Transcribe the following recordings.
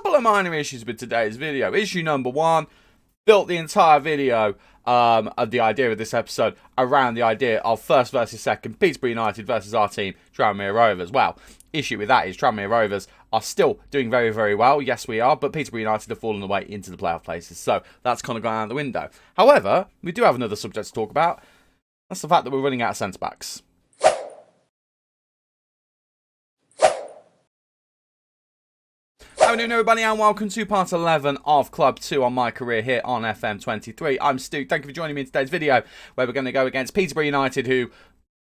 couple of minor issues with today's video. Issue number one, built the entire video of the idea of this episode around the idea of first versus second, Peterborough United versus our team, Tranmere Rovers. Well, issue with that is Tranmere Rovers are still doing very, very well. Yes, we are, but Peterborough United have fallen away into the playoff places, so that's kind of gone out the window. However, we do have another subject to talk about. That's the fact that we're running out of centre-backs. How are we doing, everybody, and welcome to part 11 of Club 2 on my career here on FM23. I'm Stu. Thank you for joining me in today's video, where we're going to go against Peterborough United, who,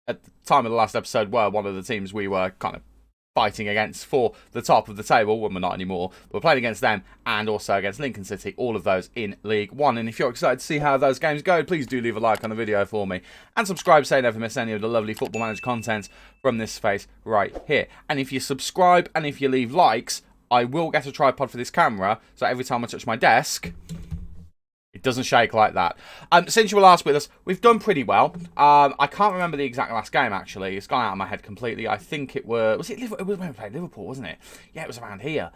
at the time of the last episode, were one of the teams we were kind of fighting against for the top of the table. Well, we're not anymore. We're playing against them and also against Lincoln City, all of those in League One. And if you're excited to see how those games go, please do leave a like on the video for me. And subscribe so you never miss any of the lovely Football Manager content from this space right here. And if you subscribe and if you leave likes, I will get a tripod for this camera, so every time I touch my desk, it doesn't shake like that. Since you were last with us, we've done pretty well. I can't remember the exact last game, actually. It's gone out of my head completely. I think it was Liverpool? It was when we played Liverpool, wasn't it? Yeah, it was around here.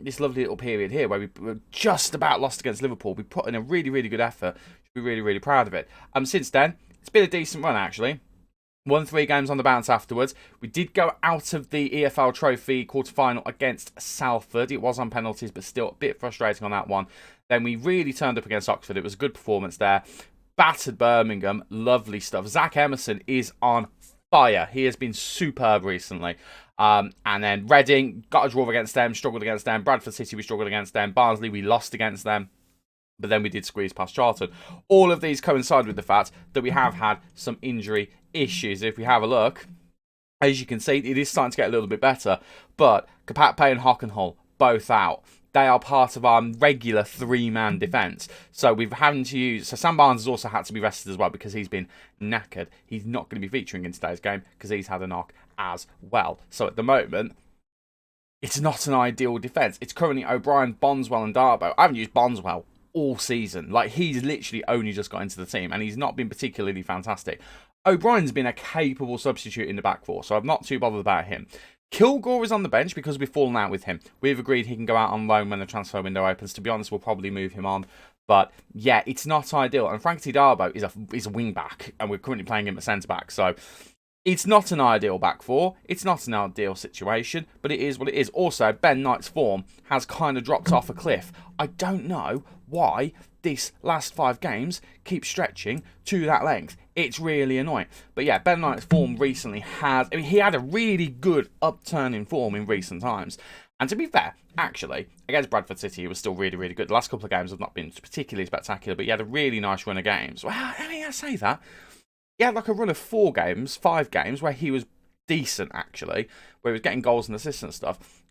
This lovely little period here where we were just about lost against Liverpool. We put in a really, really good effort. Should be really, really proud of it. Since then, it's been a decent run, actually. Won 3 games on the bounce afterwards. We did go out of the EFL Trophy quarter-final against Salford. It was on penalties, but still a bit frustrating on that one. Then we really turned up against Oxford. It was a good performance there. Battered Birmingham. Lovely stuff. Zach Emerson is on fire. He has been superb recently. And then Reading, got a draw against them, struggled against them. Bradford City, we struggled against them. Barnsley, we lost against them. But then we did squeeze past Charlton. All of these coincide with the fact that we have had some injury issues. If we have a look, as you can see, it is starting to get a little bit better. But Kapakpe and Hockenhull, both out. They are part of our regular 3-man defence. So we've having to use... So Sam Barnes has also had to be rested as well because he's been knackered. He's not going to be featuring in today's game because he's had a knock as well. So at the moment, it's not an ideal defence. It's currently O'Brien, Bondswell and Darboe. I haven't used Bondswell all season. Like, he's literally only just got into the team and he's not been particularly fantastic. O'Brien's been a capable substitute in the back four, so I'm not too bothered about him. Kilgore is on the bench because we've fallen out with him. We've agreed he can go out on loan when the transfer window opens. To be honest, we'll probably move him on. But yeah, it's not ideal. And Frankie Darboe is a wing back, and we're currently playing him at centre back. So it's not an ideal back four. It's not an ideal situation, but it is what it is. Also, Ben Knight's form has kind of dropped off a cliff. I don't know why this last 5 games keep stretching to that length. It's really annoying. But yeah, Ben Knight's form recently has... I mean, he had a really good upturn in form in recent times. And to be fair, actually, against Bradford City, he was still really, really good. The last couple of games have not been particularly spectacular, but he had a really nice run of games. Well, I mean, I say that. He had like a run of 5 games, where he was decent, actually, where he was getting goals and assists and stuff.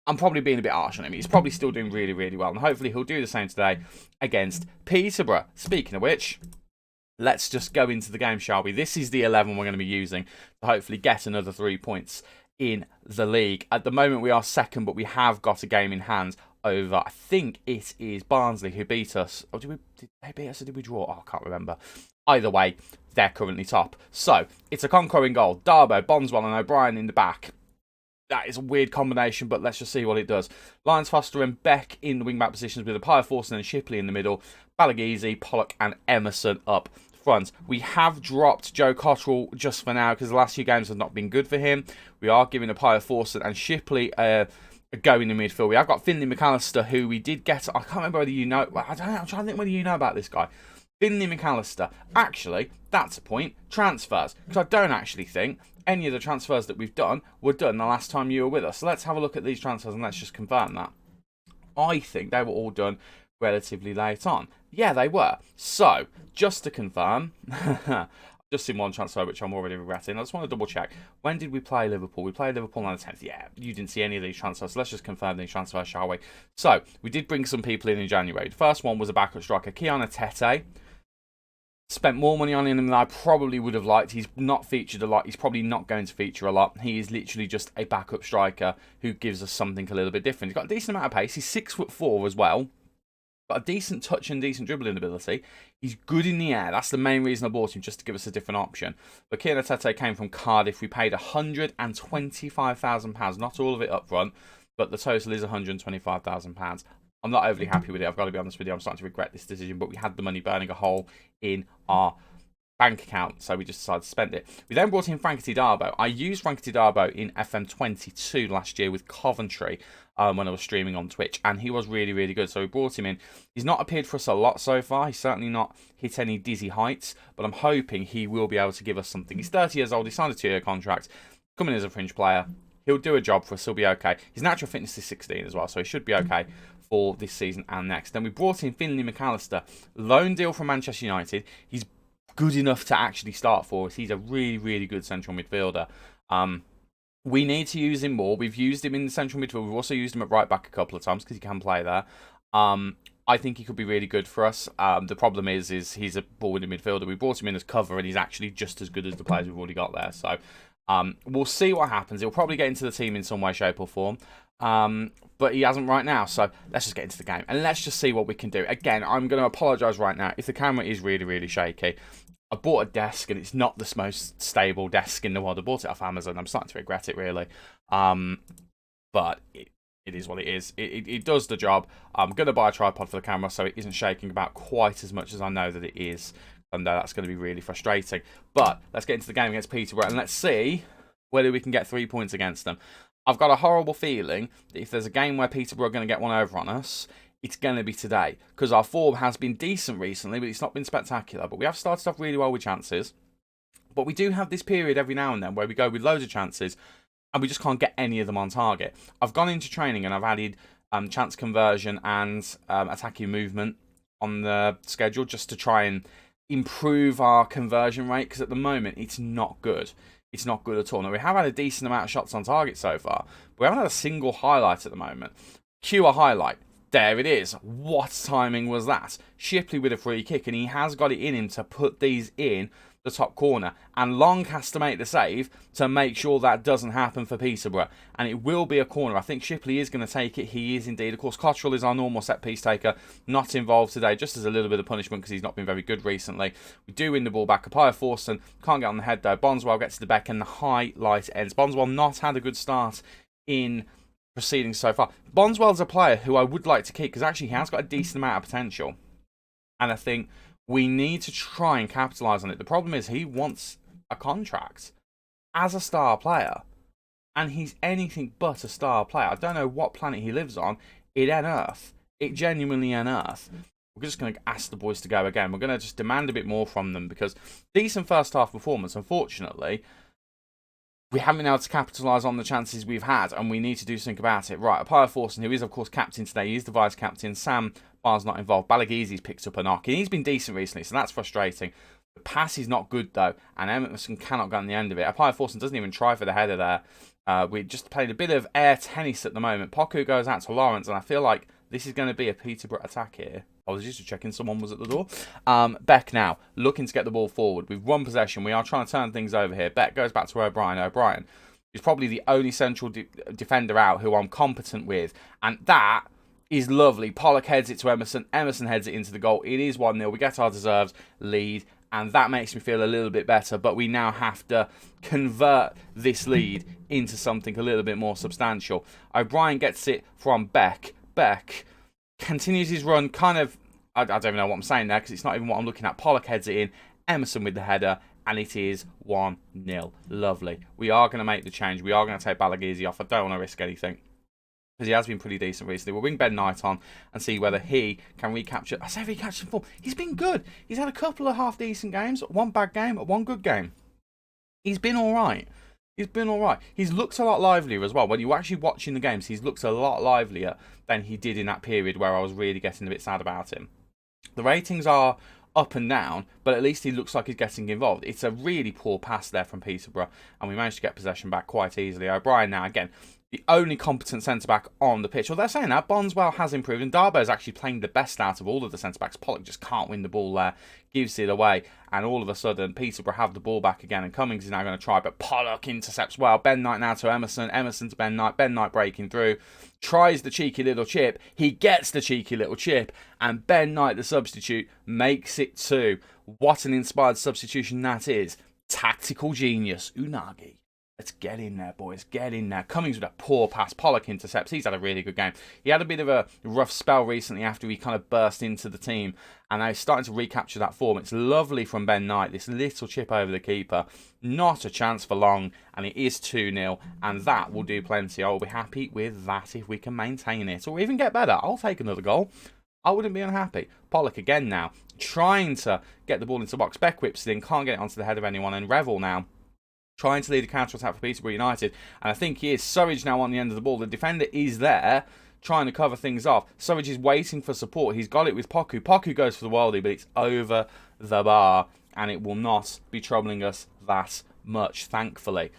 I'm probably being a bit harsh on him. He's probably still doing really, really well. And hopefully he'll do the same today against Peterborough. Speaking of which, let's just go into the game, shall we? This is the 11 we're going to be using to hopefully get another 3 points in the league. At the moment, we are second, but we have got a game in hand over, I think it is Barnsley who beat us. Oh, did they beat us or did we draw? Oh, I can't remember. Either way, they're currently top. So, it's a Conquer in goal. Darboe, Bondswell and O'Brien in the back. That is a weird combination, but let's just see what it does. Lyons, Foster and Beck in the wing-back positions with Appiah, Forson and Shipley in the middle. Balagizi, Pollock and Emerson up front. We have dropped Joe Cottrell just for now because the last few games have not been good for him. We are giving Appiah, Forson and Shipley a go in the midfield. We have got Finley McAllister, who we did get... I can't remember whether you know... I don't know. I'm trying to think whether you know about this guy. Finley McAllister. Actually, that's a point. Transfers. Because I don't actually think any of the transfers that we've done were done the last time you were with us. So let's have a look at these transfers and let's just confirm that. I think they were all done relatively late on. Yeah, they were. So, just to confirm, just in one transfer which I'm already regretting. I just want to double check. When did we play Liverpool? We played Liverpool on the 10th. Yeah, you didn't see any of these transfers. So let's just confirm these transfers, shall we? So, we did bring some people in January. The first one was a backup striker, Kiana Tete. Spent more money on him than I probably would have liked. He's not featured a lot. He's probably not going to feature a lot. He is literally just a backup striker who gives us something a little bit different. He's got a decent amount of pace. He's 6'4" as well. Got a decent touch and decent dribbling ability. He's good in the air. That's the main reason I bought him, just to give us a different option. But Kiana Tete came from Cardiff. We paid £125,000. Not all of it up front. but the total is £125,000. I'm not overly happy with it. I've got to be honest with you. I'm starting to regret this decision, but we had the money burning a hole in our bank account, so we just decided to spend it. We then brought in Frankie Darbo. I used Frankie Darbo in FM22 last year with Coventry when I was streaming on Twitch, and he was really, really good, so we brought him in. He's not appeared for us a lot so far. He's certainly not hit any dizzy heights, but I'm hoping he will be able to give us something. He's 30 years old. He signed a 2-year contract, coming as a fringe player. He'll do a job for us. He'll be okay. His natural fitness is 16 as well, so he should be okay for this season and next. Then we brought in Finlay McAllister, loan deal from Manchester United. He's good enough to actually start for us. He's a really, really good central midfielder. We need to use him more. We've used him in the central midfield. We've also used him at right back a couple of times because he can play there. I think he could be really good for us. The problem is he's a ball-winning midfielder. We brought him in as cover, and he's actually just as good as the players we've already got there. So we'll see what happens. He'll probably get into the team in some way, shape, or form. But he hasn't right now, so let's just get into the game and let's just see what we can do. Again, I'm going to apologise right now if the camera is really, really shaky. I bought a desk and it's not the most stable desk in the world. I bought it off Amazon. I'm starting to regret it, really. But it is what it is. It does the job. I'm going to buy a tripod for the camera so it isn't shaking about quite as much as I know that it is. And that's going to be really frustrating. But let's get into the game against Peterborough and let's see whether we can get 3 points against them. I've got a horrible feeling that if there's a game where Peterborough are going to get one over on us, it's going to be today. Because our form has been decent recently, but it's not been spectacular. But we have started off really well with chances. But we do have this period every now and then where we go with loads of chances and we just can't get any of them on target. I've gone into training and I've added chance conversion and attacking movement on the schedule just to try and improve our conversion rate. Because at the moment, it's not good. It's not good at all. Now, we have had a decent amount of shots on target so far, but we haven't had a single highlight at the moment. Cue a highlight. There it is. What timing was that? Shipley with a free kick, and he has got it in him to put these in the top corner. And Long has to make the save to make sure that doesn't happen for Peterborough. And it will be a corner. I think Shipley is going to take it. He is indeed. Of course, Cottrell is our normal set-piece taker. Not involved today, just as a little bit of punishment because he's not been very good recently. We do win the ball back. Apaya Forson can't get on the head, though. Bonswell gets to the back, and the highlight ends. Bonswell not had a good start in proceedings so far. Bonswell's a player who I would like to keep because actually he has got a decent amount of potential. And I think we need to try and capitalise on it. The problem is he wants a contract as a star player. And he's anything but a star player. I don't know what planet he lives on. It ain't Earth. It genuinely ain't Earth. We're just going to ask the boys to go again. We're going to just demand a bit more from them because decent first half performance, unfortunately, we haven't been able to capitalise on the chances we've had, and we need to do something about it. Right, Apaya Forson, who is, of course, captain today, he is the vice-captain. Sam Barr's not involved. Balagizi's picked up a knock, and he's been decent recently, so that's frustrating. The pass is not good, though, and Emerson cannot get on the end of it. Apaya Forson doesn't even try for the header there. We just played a bit of air tennis at the moment. Poku goes out to Lawrence, and I feel like this is going to be a Peterborough attack here. I was just checking someone was at the door. Beck now, looking to get the ball forward. We've won possession. We are trying to turn things over here. Beck goes back to O'Brien. O'Brien is probably the only central defender out who I'm competent with. And that is lovely. Pollock heads it to Emerson. Emerson heads it into the goal. It is 1-0. We get our deserved lead. And that makes me feel a little bit better. But we now have to convert this lead into something a little bit more substantial. O'Brien gets it from Beck. Beck continues his run, kind of, I don't even know what I'm saying there because it's not even what I'm looking at. Pollock heads it in, Emerson with the header, and it is 1-0. Lovely. We are going to make the change. We are going to take Balagizi off. I don't want to risk anything because he has been pretty decent recently. We'll bring Ben Knight on and see whether he can recapture. I say recapture form. He's been good. He's had a couple of half-decent games, one bad game, one good game. He's been all right. He's been all right. He's looked a lot livelier as well. When you're actually watching the games, he's looked a lot livelier than he did in that period where I was really getting a bit sad about him. The ratings are up and down, but at least he looks like he's getting involved. It's a really poor pass there from Peterborough, and we managed to get possession back quite easily. O'Brien now, again, the only competent centre-back on the pitch. Well, they're saying that. Bonswell has improved, and Darbo's actually playing the best out of all of the centre-backs. Pollock just can't win the ball there, gives it away, and all of a sudden, Peterborough have the ball back again, and Cummings is now going to try, but Pollock intercepts well. Ben Knight now to Emerson, Emerson to Ben Knight breaking through, tries the cheeky little chip, he gets the cheeky little chip, and Ben Knight, the substitute, makes it 2. What an inspired substitution that is. Tactical genius, Unagi. Let's get in there, boys. Get in there. Cummings with a poor pass. Pollock intercepts. He's had a really good game. He had a bit of a rough spell recently after he kind of burst into the team. And now he's starting to recapture that form. It's lovely from Ben Knight. This little chip over the keeper. Not a chance for long. And it is 2-0. And that will do plenty. I'll be happy with that if we can maintain it. Or even get better. I'll take another goal. I wouldn't be unhappy. Pollock again now. Trying to get the ball into the box. Beck whips it in. Can't get it onto the head of anyone. And Revel now trying to lead a counter-attack for Peterborough United. And I think he is. Surridge now on the end of the ball. The defender is there, trying to cover things off. Surridge is waiting for support. He's got it with Poku. Poku goes for the worldie, but it's over the bar. And it will not be troubling us that much, thankfully.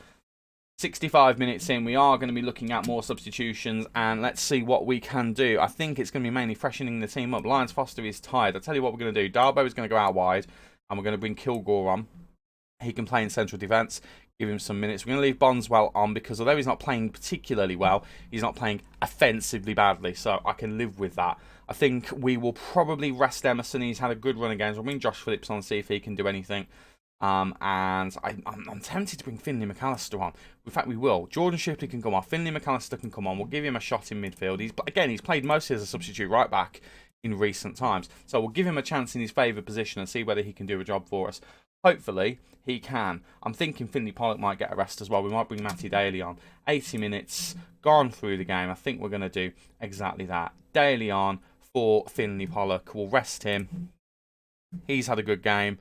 65 minutes in, we are going to be looking at more substitutions. And let's see what we can do. I think it's going to be mainly freshening the team up. Lyons Foster is tired. I'll tell you what we're going to do. Darbo is going to go out wide. And we're going to bring Kilgore on. He can play in central defence. Give him some minutes. We're going to leave Bondswell on because although he's not playing particularly well, he's not playing offensively badly. So I can live with that. I think we will probably rest Emerson. He's had a good run of games. We'll bring Josh Phillips on, see if he can do anything. And I'm tempted to bring Finlay McAllister on. In fact, we will. Jordan Shipley can come off. Finlay McAllister can come on. We'll give him a shot in midfield. He's played mostly as a substitute right back in recent times. So we'll give him a chance in his favoured position and see whether he can do a job for us. Hopefully, he can. I'm thinking Finlay Pollock might get a rest as well. We might bring Matty Daly on. 80 minutes, gone through the game. I think we're going to do exactly that. Daly on for Finlay Pollock. We'll rest him. He's had a good game.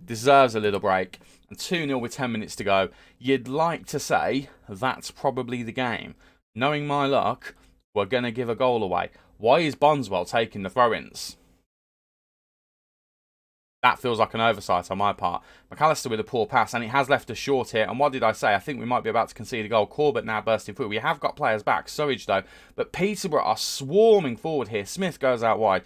Deserves a little break. And 2-0 with 10 minutes to go. You'd like to say that's probably the game. Knowing my luck, we're going to give a goal away. Why is Bondswell taking the throw-ins? That feels like an oversight on my part. McAllister with a poor pass, and it has left us short here. And what did I say? I think we might be about to concede a goal. Corbett now bursting through. We have got players back. Surridge, though. But Peterborough are swarming forward here. Smith goes out wide.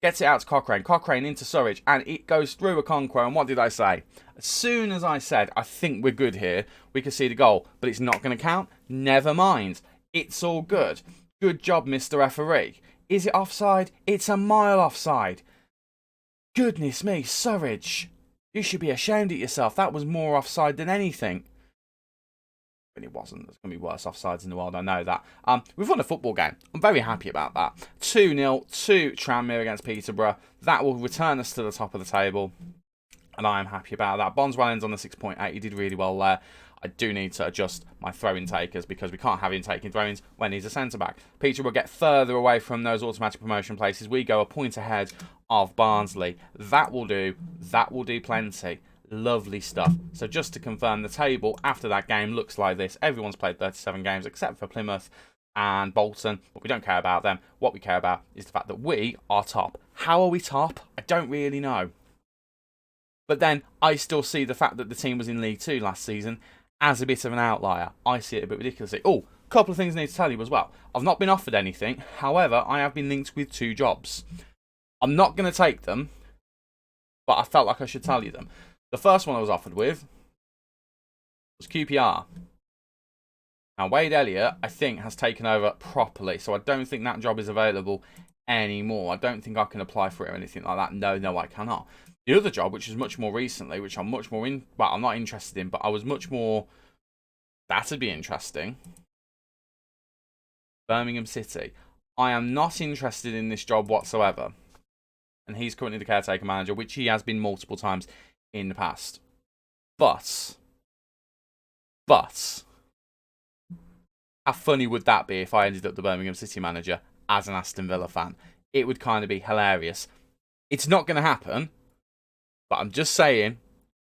Gets it out to Cochrane. Cochrane into Surridge. And it goes through Okonkwo. And what did I say? As soon as I said, I think we're good here, we concede a goal. But it's not going to count. Never mind. It's all good. Good job, Mr. Referee. Is it offside? It's a mile offside. Goodness me, Surridge. You should be ashamed at yourself. That was more offside than anything. But it wasn't. There's going to be worse offsides in the world, I know that. We've won a football game. I'm very happy about that. 2-0 to Tranmere against Peterborough. That will return us to the top of the table. And I am happy about that. Bondswell ends on the 6.8. He did really well there. I do need to adjust my throw-in takers because we can't have him taking throw-ins when he's a centre-back. Peter will get further away from those automatic promotion places. We go a point ahead of Barnsley. That will do. That will do plenty. Lovely stuff. So just to confirm, the table after that game looks like this. Everyone's played 37 games except for Plymouth and Bolton. But we don't care about them. What we care about is the fact that we are top. How are we top? I don't really know. But then I still see the fact that the team was in League 2 last season as a bit of an outlier. I see it a bit ridiculously. Oh, a couple of things I need to tell you as well. I've not been offered anything. However, I have been linked with 2 jobs. I'm not going to take them, but I felt like I should tell you them. The first one I was offered with was QPR. Now, Wade Elliott, I think, has taken over properly, so I don't think that job is available anymore. I don't think I can apply for it or anything like that. No, I cannot. The other job, which is much more recently, which I'm much more I'm not interested in, but I was much more, that'd be interesting. Birmingham City. I am not interested in this job whatsoever. And he's currently the caretaker manager, which he has been multiple times in the past. But, how funny would that be if I ended up the Birmingham City manager as an Aston Villa fan? It would kind of be hilarious. It's not going to happen. But I'm just saying,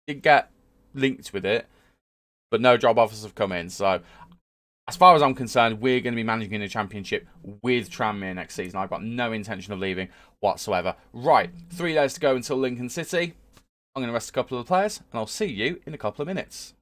did get linked with it, but no job offers have come in. So, as far as I'm concerned, we're going to be managing in the Championship with Tranmere next season. I've got no intention of leaving whatsoever. Right, 3 days to go until Lincoln City. I'm going to rest a couple of the players, and I'll see you in a couple of minutes.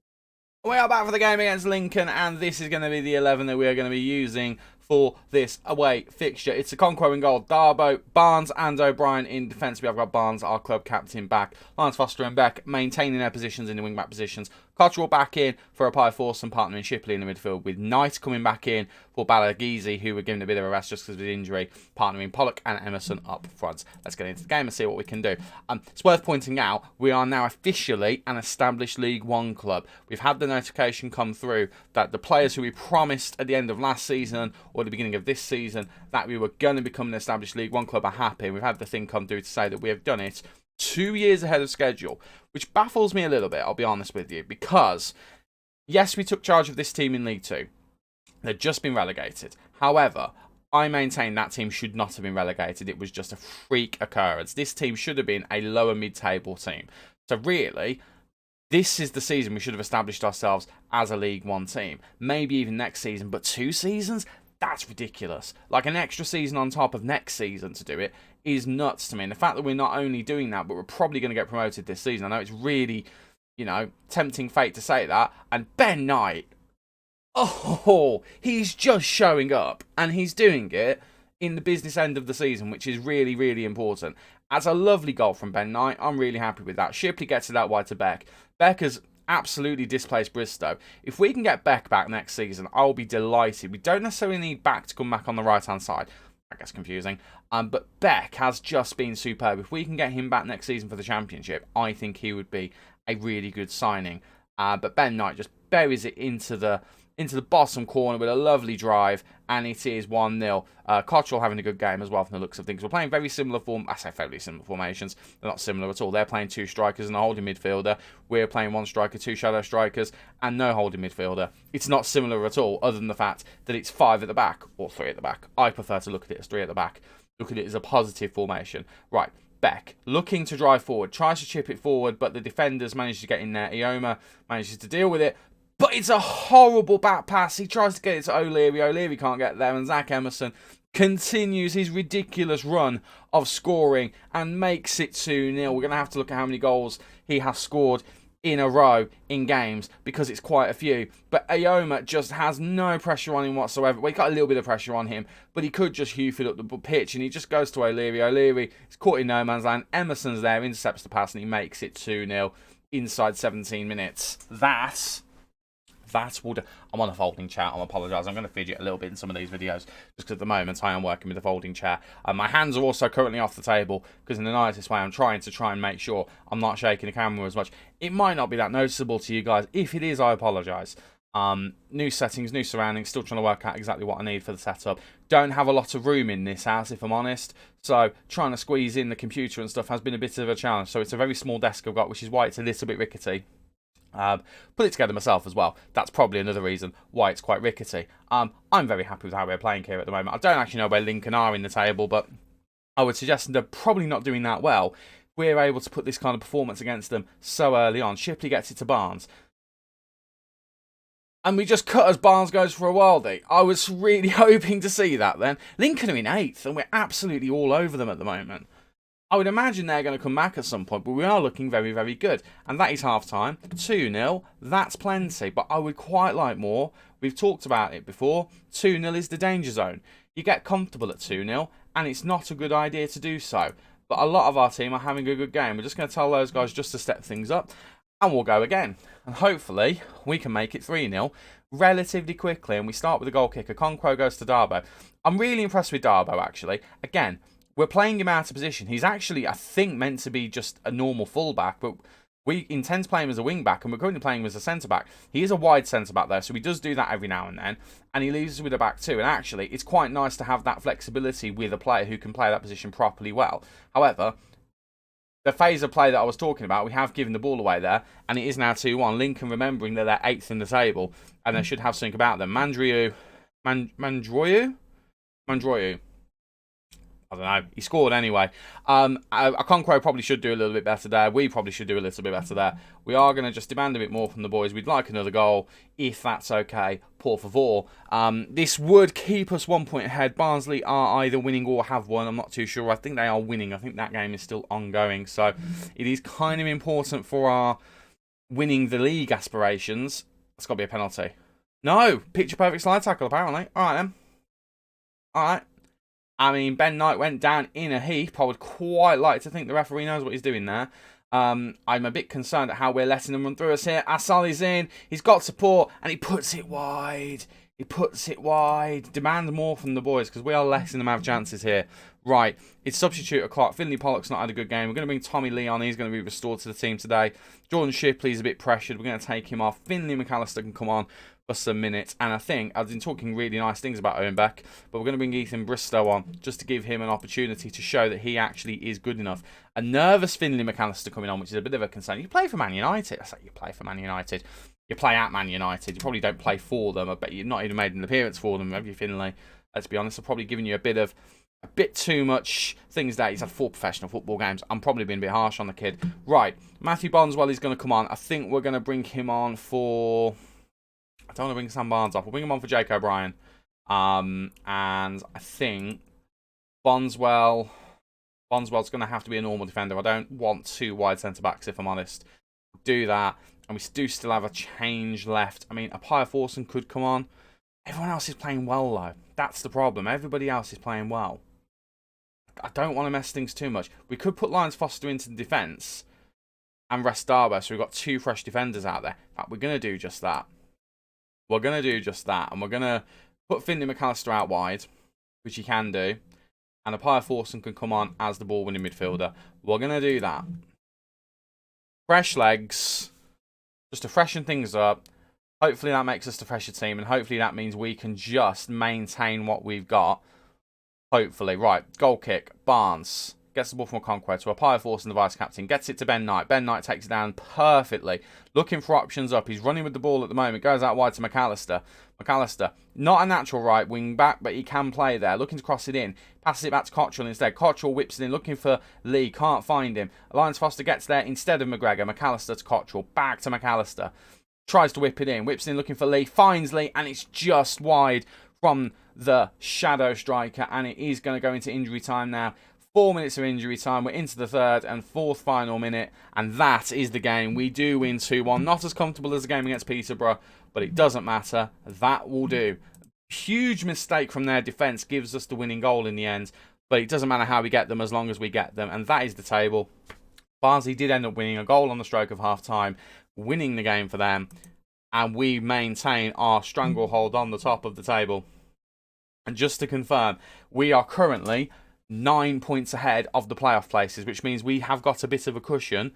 We are back for the game against Lincoln, and this is going to be the 11 that we are going to be using for this away fixture. It's Okonkwo in goal, Darbo, Barnes and O'Brien in defence. We have got Barnes, our club captain, back. Lyons Foster and Beck maintaining their positions in the wing-back positions. Cottrell back in for a pie foursome, partnering Shipley in the midfield, with Knight coming back in for Balagizi, who were given a bit of a rest just because of his injury, partnering Pollock and Emerson up front. Let's get into the game and see what we can do. It's worth pointing out, we are now officially an established League One club. We've had the notification come through that the players who we promised at the end of last season or the beginning of this season that we were going to become an established League One club are happy. We've had the thing come through to say that we have done it 2 years ahead of schedule, which baffles me a little bit, I'll be honest with you, because yes, we took charge of this team in League Two. They'd just been relegated. However, I maintain that team should not have been relegated. It was just a freak occurrence. This team should have been a lower mid-table team. So really, this is the season we should have established ourselves as a League One team. Maybe even next season, but 2 seasons? That's ridiculous. Like, an extra season on top of next season to do it is nuts to me. And the fact that we're not only doing that, but we're probably going to get promoted this season. I know it's really, you know, tempting fate to say that. And Ben Knight, oh, he's just showing up. And he's doing it in the business end of the season, which is really, really important. That's a lovely goal from Ben Knight. I'm really happy with that. Shipley gets it out wide to Beck. Beck has absolutely displaced Bristow. If we can get Beck back next season, I'll be delighted. We don't necessarily need Beck to come back on the right-hand side. That gets confusing. But Beck has just been superb. If we can get him back next season for the Championship, I think he would be a really good signing. But Ben Knight just buries it into the bottom corner with a lovely drive, and it is 1-0. Cottrell having a good game as well from the looks of things. We're playing very similar formations. They're not similar at all. They're playing 2 strikers and a holding midfielder. We're playing 1 striker, 2 shadow strikers, and no holding midfielder. It's not similar at all, other than the fact that it's 5 at the back, or 3 at the back. I prefer to look at it as 3 at the back. Look at it as a positive formation. Right, Beck, looking to drive forward, tries to chip it forward, but the defenders manage to get in there. Ioma manages to deal with it, but it's a horrible back pass. He tries to get it to O'Leary. O'Leary can't get there, and Zach Emerson continues his ridiculous run of scoring and makes it 2-0. We're going to have to look at how many goals he has scored in a row in games, because it's quite a few. But Ioma just has no pressure on him whatsoever. Well, he got a little bit of pressure on him, but he could just hoof it up the pitch, and he just goes to O'Leary. O'Leary is caught in no man's land. Emerson's there, intercepts the pass, and he makes it 2-0 inside 17 minutes. That would... I'm on a folding chair. I apologise. I'm going to fidget a little bit in some of these videos, just because at the moment I am working with a folding chair. My hands are also currently off the table, because in the nicest way I'm trying and make sure I'm not shaking the camera as much. It might not be that noticeable to you guys. If it is, I apologise. New settings, new surroundings, still trying to work out exactly what I need for the setup. Don't have a lot of room in this house, if I'm honest, so trying to squeeze in the computer and stuff has been a bit of a challenge. So it's a very small desk I've got, which is why it's a little bit rickety. Put it together myself as well. That's probably another reason why it's quite rickety. I'm very happy with how we're playing here at the moment. I don't actually know where Lincoln are in the table, but I would suggest they're probably not doing that well. We're able to put this kind of performance against them so early on. Shipley gets it to Barnes, and we just cut as Barnes goes for a worldie. I was really hoping to see that then. Lincoln are in 8th, and we're absolutely all over them at the moment. I would imagine they're going to come back at some point, but we are looking very, very good. And that is half-time. 2-0. That's plenty, but I would quite like more. We've talked about it before. 2-0 is the danger zone. You get comfortable at 2-0, and it's not a good idea to do so. But a lot of our team are having a good game. We're just going to tell those guys just to step things up, and we'll go again. And hopefully, we can make it 3-0 relatively quickly. And we start with the goal kicker. Conquo goes to Darbo. I'm really impressed with Darbo, actually. Again, we're playing him out of position. He's actually, I think, meant to be just a normal fullback, but we intend to play him as a wing-back, and we're currently playing him as a centre-back. He is a wide centre-back, though, so he does do that every now and then, and he leaves us with a back two. And actually, it's quite nice to have that flexibility with a player who can play that position properly well. However, the phase of play that I was talking about, we have given the ball away there, and it is now 2-1. Lincoln remembering that they're 8th in the table, and they should have something about them. Mandroyu? I don't know. He scored anyway. Okonkwo probably should do a little bit better there. We probably should do a little bit better there. We are going to just demand a bit more from the boys. We'd like another goal, if that's okay. Por favor. This would keep us 1 point ahead. Barnsley are either winning or have won. I'm not too sure. I think they are winning. I think that game is still ongoing. So it is kind of important for our winning the league aspirations. It's got to be a penalty. No! Picture perfect slide tackle, apparently. All right, then. All right. I mean, Ben Knight went down in a heap. I would quite like to think the referee knows what he's doing there. I'm a bit concerned at how we're letting them run through us here. Asali's in. He's got support, and he puts it wide. He puts it wide. Demand more from the boys, because we are letting them have chances here. Right, it's substitute o'clock. Finley Pollock's not had a good game. We're going to bring Tommy Lee on. He's going to be restored to the team today. Jordan Shipley's a bit pressured. We're going to take him off. Finley McAllister can come on for some minutes. And I think, I've been talking really nice things about Owen Beck, but we're going to bring Ethan Bristow on just to give him an opportunity to show that he actually is good enough. A nervous Finley McAllister coming on, which is a bit of a concern. You play for Man United. I say you play for Man United. You play at Man United. You probably don't play for them. I bet you've not even made an appearance for them, have you, Finley? Let's be honest. I've probably given you a bit too much things there. He's had 4 professional football games. I'm probably being a bit harsh on the kid. Right, Matthew Bondswell is going to come on. I think we're going to bring him on for... I don't want to bring Sam Barnes off. We'll bring him on for Jake O'Brien. And I think Bondswell's going to have to be a normal defender. I don't want 2 wide centre-backs, if I'm honest. Do that. And we do still have a change left. I mean, Apaya Forson could come on. Everyone else is playing well, though. That's the problem. Everybody else is playing well. I don't want to mess things too much. We could put Lyons Foster into the defence and rest Darbo, so we've got 2 fresh defenders out there. In fact, we're going to do just that. We're going to do just that. And we're going to put Finley McAllister out wide, which he can do. And Apaya Forson can come on as the ball-winning midfielder. We're going to do that. Fresh legs. Just to freshen things up. Hopefully that makes us the fresher team. And hopefully that means we can just maintain what we've got. Hopefully. Right. Goal kick. Barnes. Gets the ball from Okonkwo to Apaya Forson, the vice-captain. Gets it to Ben Knight. Ben Knight takes it down perfectly. Looking for options up. He's running with the ball at the moment. Goes out wide to McAllister. McAllister, not a natural right wing back, but he can play there. Looking to cross it in. Passes it back to Cottrell instead. Cottrell whips it in. Looking for Lee. Can't find him. Lyons Foster gets there instead of McGregor. McAllister to Cottrell. Back to McAllister. Tries to whip it in. Whips it in looking for Lee. Finds Lee. And it's just wide from the shadow striker. And it is going to go into injury time now. 4 minutes of injury time. We're into the 3rd and 4th final minute. And that is the game. We do win 2-1. Not as comfortable as the game against Peterborough, but it doesn't matter. That will do. Huge mistake from their defence gives us the winning goal in the end. But it doesn't matter how we get them as long as we get them. And that is the table. Barnsley did end up winning a goal on the stroke of half-time, winning the game for them. And we maintain our stranglehold on the top of the table. And just to confirm, we are currently 9 points ahead of the playoff places, which means we have got a bit of a cushion,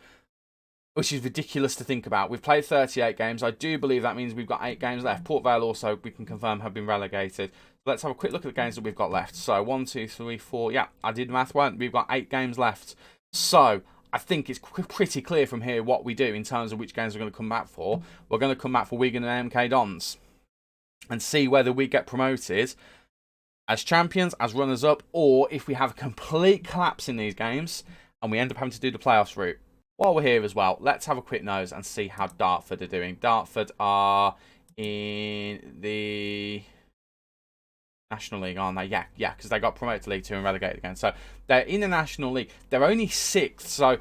which is ridiculous to think about. We've played 38 games. I do believe that means we've got 8 games left. Port Vale also, we can confirm, have been relegated. Let's have a quick look at the games that we've got left. So 1, 2, 3, 4. Yeah, I did math well. We've got 8 games left. So I think it's pretty clear from here what we do in terms of which games we're going to come back for. We're going to come back for Wigan and MK Dons and see whether we get promoted as champions, as runners-up, or if we have a complete collapse in these games and we end up having to do the playoffs route. While we're here as well, let's have a quick nose and see how Dartford are doing. Dartford are in the National League, aren't they? Yeah, because they got promoted to League 2 and relegated again. So they're in the National League. They're only 6th, so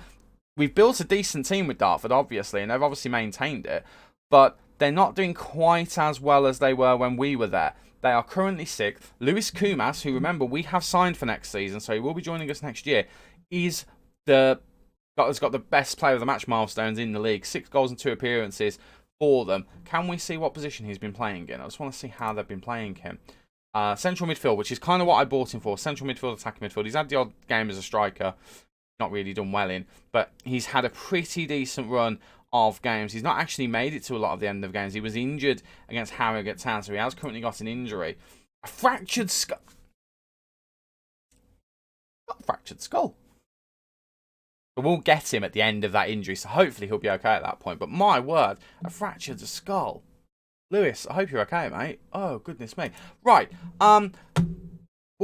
we've built a decent team with Dartford, obviously, and they've obviously maintained it. But they're not doing quite as well as they were when we were there. They are currently 6th. Lewis Kumas, who, remember, we have signed for next season, so he will be joining us next year, has got the best player of the match milestones in the league. 6 goals and 2 appearances for them. Can we see what position he's been playing in? I just want to see how they've been playing him. Central midfield, which is kind of what I bought him for. Central midfield, attacking midfield. He's had the odd game as a striker. Not really done well in. But he's had a pretty decent run of games. He's not actually made it to a lot of the end of games. He was injured against Harrogate Town, so he has currently got an injury. A fractured skull. Not a fractured skull. But we'll get him at the end of that injury, so hopefully he'll be okay at that point. But my word, a fractured skull. Lewis, I hope you're okay, mate. Oh, goodness me. Right, we'll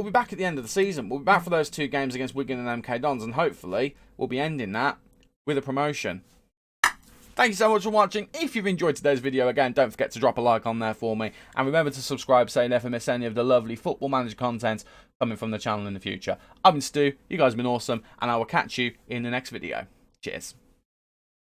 be back at the end of the season. We'll be back for those 2 games against Wigan and MK Dons, and hopefully we'll be ending that with a promotion. Thank you so much for watching. If you've enjoyed today's video, again, don't forget to drop a like on there for me. And remember to subscribe so you never miss any of the lovely Football Manager content coming from the channel in the future. I've been Stu, you guys have been awesome, and I will catch you in the next video. Cheers.